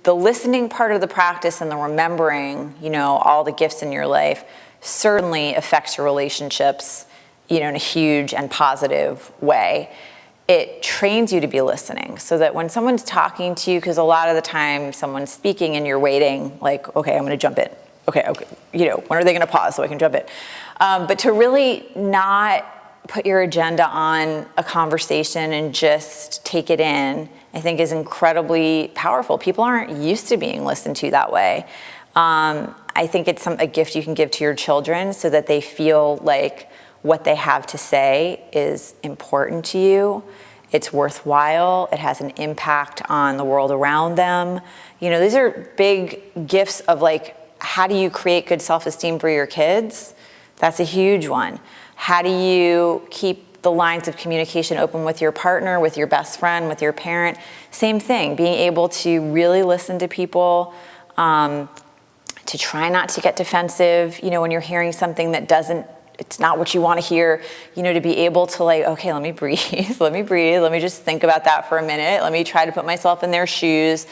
the listening part of the practice and the remembering, all the gifts in your life certainly affects your relationships, in a huge and positive way. It trains you to be listening so that when someone's talking to you, because a lot of the time someone's speaking and you're waiting, like, okay, I'm going to jump in. Okay, when are they going to pause so I can jump in? But to really not put your agenda on a conversation and just take it in, I think is incredibly powerful. People aren't used to being listened to that way. I think it's a gift you can give to your children so that they feel like what they have to say is important to you. It's worthwhile. It has an impact on the world around them. These are big gifts of how do you create good self-esteem for your kids? That's a huge one. How do you keep the lines of communication open with your partner, with your best friend, with your parent? Same thing, being able to really listen to people, to try not to get defensive, when you're hearing something that it's not what you want to hear, to be able to okay, let me breathe, let me just think about that for a minute. Let me try to put myself in their shoes.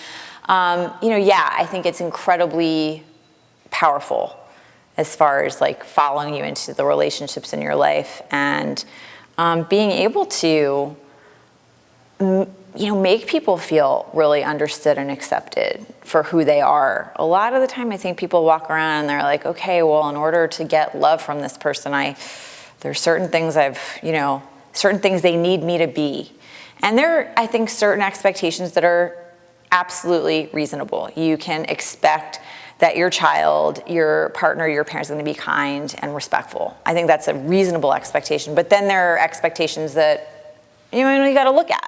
I think it's incredibly powerful as far as following you into the relationships in your life and being able to, make people feel really understood and accepted for who they are. A lot of the time I think people walk around and they're like, okay, well, in order to get love from this person, there's certain things certain things they need me to be. And there are, I think, certain expectations that are absolutely reasonable. You can expect that your child, your partner, your parents are going to be kind and respectful. I think that's a reasonable expectation. But then there are expectations that you got to look at.